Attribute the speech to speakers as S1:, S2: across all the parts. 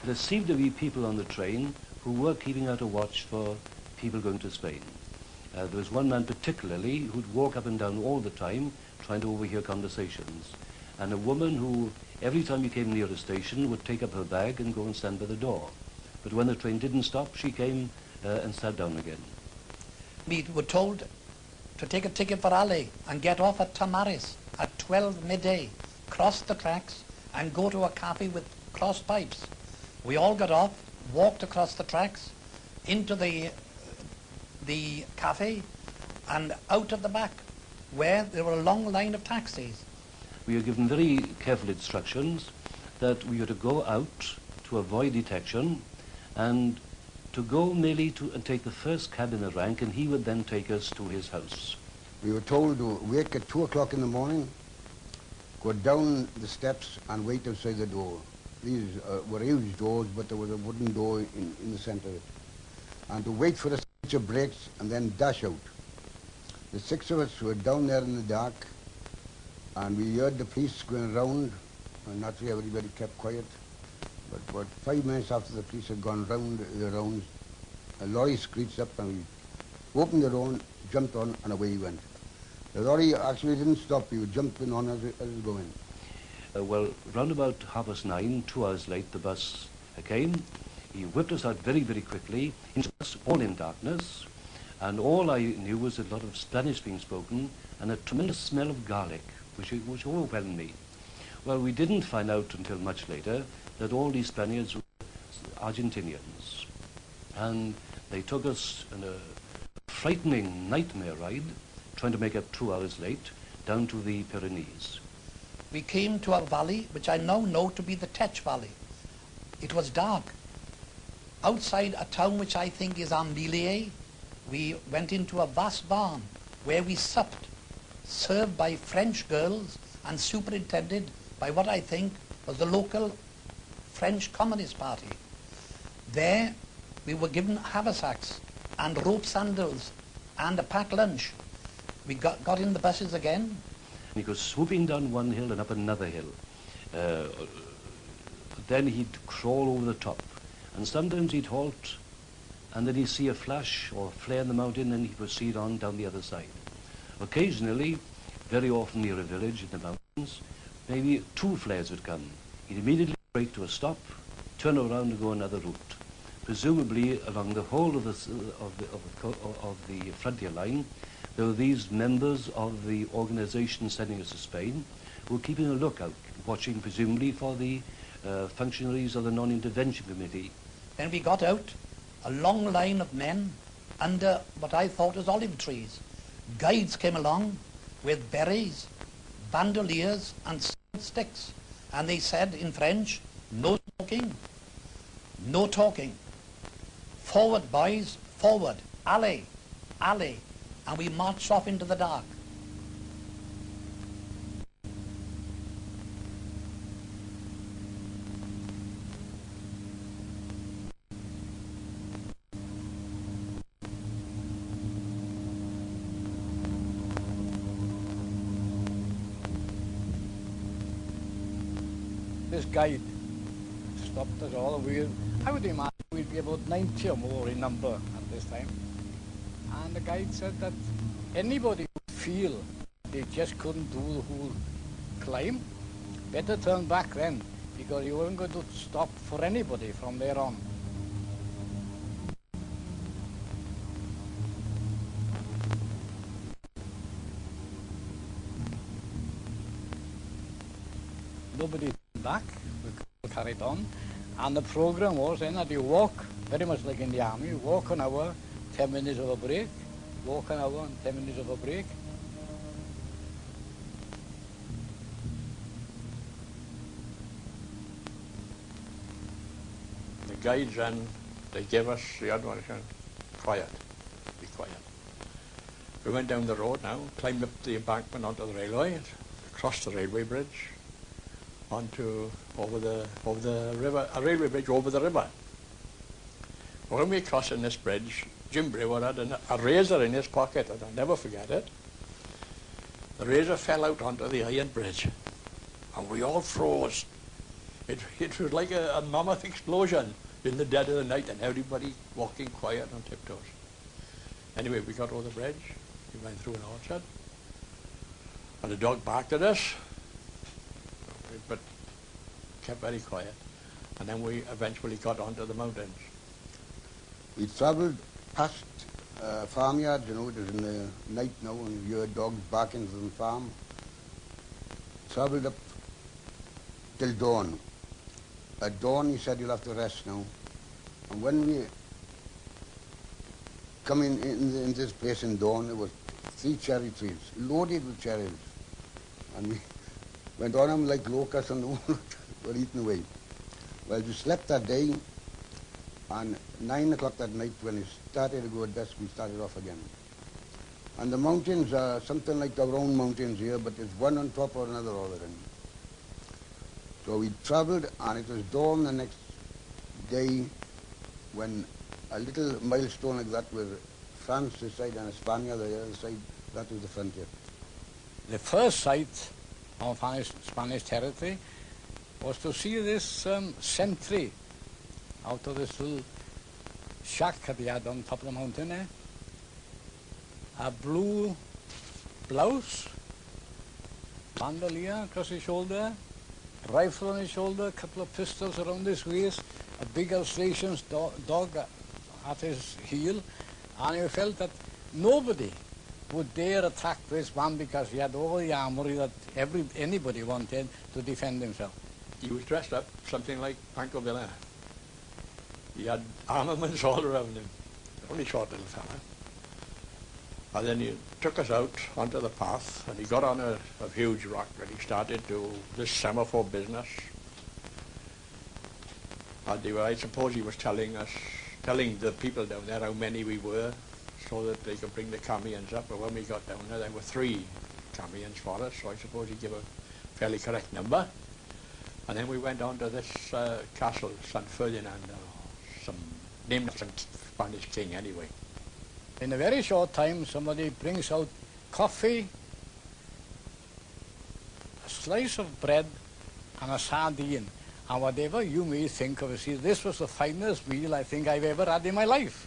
S1: there seemed to be people on the train who were keeping out a watch for people going to Spain. There was one man particularly who'd walk up and down all the time trying to overhear conversations, and a woman who, every time he came near a station, would take up her bag and go and stand by the door. But when the train didn't stop, she came and sat down again.
S2: We were told to take a ticket for Ali and get off at Tamaris at 12 midday, cross the tracks and go to a cafe with crossed pipes. We all got off, walked across the tracks into the cafe and out at the back where there were a long line of taxis.
S1: We were given very careful instructions that we were to go out to avoid detection and to go merely to take the first cab in the rank, and he would then take us to his house.
S3: We were told to wake at 2 o'clock in the morning, go down the steps and wait outside the door. These were huge doors, but there was a wooden door in the center of it. And to wait for the switch of brakes and then dash out. The 6 of us were down there in the dark, and we heard the police going round, and naturally everybody kept quiet. But about 5 minutes after the police had gone round the rounds, a lorry screeched up and we opened the door, jumped on, and away he went. The lorry actually didn't stop, he was jumping on as it was going.
S1: Well, round about 9:30, 2 hours late, the bus came. He whipped us out very, very quickly, into us, all in darkness, and all I knew was a lot of Spanish being spoken and a tremendous smell of garlic, which overwhelmed me. Well, we didn't find out until much later that all these Spaniards were Argentinians, and they took us in a frightening nightmare ride, trying to make up 2 hours late, down to the Pyrenees.
S2: We came to a valley which I now know to be the Tech Valley. It was dark. Outside a town which I think is Ambilier, we went into a vast barn where we supped, served by French girls and superintended by what I think was the local French Communist Party. There we were given haversacks and rope sandals and a packed lunch. We got in the buses again.
S1: He goes swooping down one hill and up another hill. Then he'd crawl over the top, and sometimes he'd halt, and then he'd see a flash or flare in the mountain, and he'd proceed on down the other side. Occasionally, very often near a village in the mountains, maybe 2 flares would come. He'd immediately brake to a stop, turn around and go another route. Presumably along the whole of the frontier line, there were these members of the organization sending us to Spain who were keeping a lookout, watching presumably for the functionaries of the non-intervention committee.
S2: Then we got out, a long line of men under what I thought was olive trees. Guides came along with berets, bandoliers and sticks, and they said in French, no talking, no talking. Forward, boys, forward, allez, allez. And we marched off into the dark.
S4: This guide stopped us all. I would imagine we'd be about 90 or more in number at this time. And the guide said that anybody would feel they just couldn't do the whole climb, better turn back then, because you weren't going to stop for anybody from there on. Nobody turned back, we carried on, and the program was then that you walk, very much like in the army, walk an hour, 10 minutes of a break, walk an hour and 10 minutes of a break.
S5: The guides then, they gave us the advice, quiet, be quiet. We went down the road now, climbed up the embankment onto the railway, crossed the railway bridge, over the river, a railway bridge over the river. When we crossed in this bridge, Jim Brewer had a razor in his pocket, and I'll never forget it. The razor fell out onto the iron bridge, and we all froze. It was like a mammoth explosion in the dead of the night, and everybody walking quiet on tiptoes. Anyway, we got over the bridge, we went through an orchard, and the dog barked at us, but kept very quiet. And then we eventually got onto the mountains.
S3: We travelled past farmyards, you know, it was in the night now, and you heard dogs barking from the farm. Travelled up till dawn. At dawn, he said, you'll have to rest now. And when we come in this place in dawn, there was 3 cherry trees, loaded with cherries. And we went on them like locusts and were eaten away. Well, we slept that day, and 9 o'clock that night, when it started to go at dusk, we started off again. And the mountains are something like our own mountains here, but it's one on top of another all the time. So we travelled, and it was dawn the next day when a little milestone like that with France this side and España the other side, that was the frontier.
S4: The first sight of Spanish territory was to see this sentry out of this little shack that he had on top of the mountain there. A blue blouse, bandolier across his shoulder, rifle on his shoulder, a couple of pistols around his waist, a big Alsatian dog at his heel, and he felt that nobody would dare attack this man because he had all the armory that anybody wanted to defend himself.
S5: He was dressed up something like Panko Villa. He had armaments all around him, only short little fella. And then he took us out onto the path, and he got on a huge rock, and he started to this semaphore business. And I suppose he was telling the people down there how many we were, so that they could bring the camions up. But when we got down there were 3 camions for us, so I suppose he gave a fairly correct number. And then we went on to this castle, San Ferdinand, some named some Spanish king anyway.
S4: In a very short time, somebody brings out coffee, a slice of bread, and a sardine. And whatever you may think of it, see, this was the finest meal I think I've ever had in my life.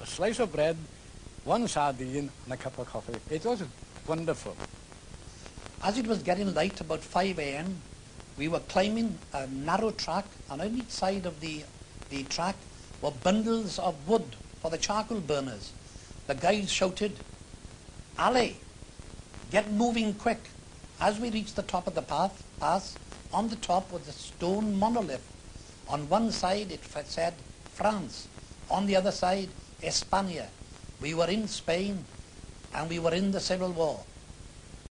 S4: A slice of bread, 1 sardine, and a cup of coffee. It was wonderful.
S2: As it was getting light, about 5 a.m., we were climbing a narrow track, and on each side of the track were bundles of wood for the charcoal burners. The guides shouted, "Allez, get moving quick." As we reached the top of the pass, on the top was a stone monolith. On one side it said France, on the other side España. We were in Spain, and we were in the Civil War.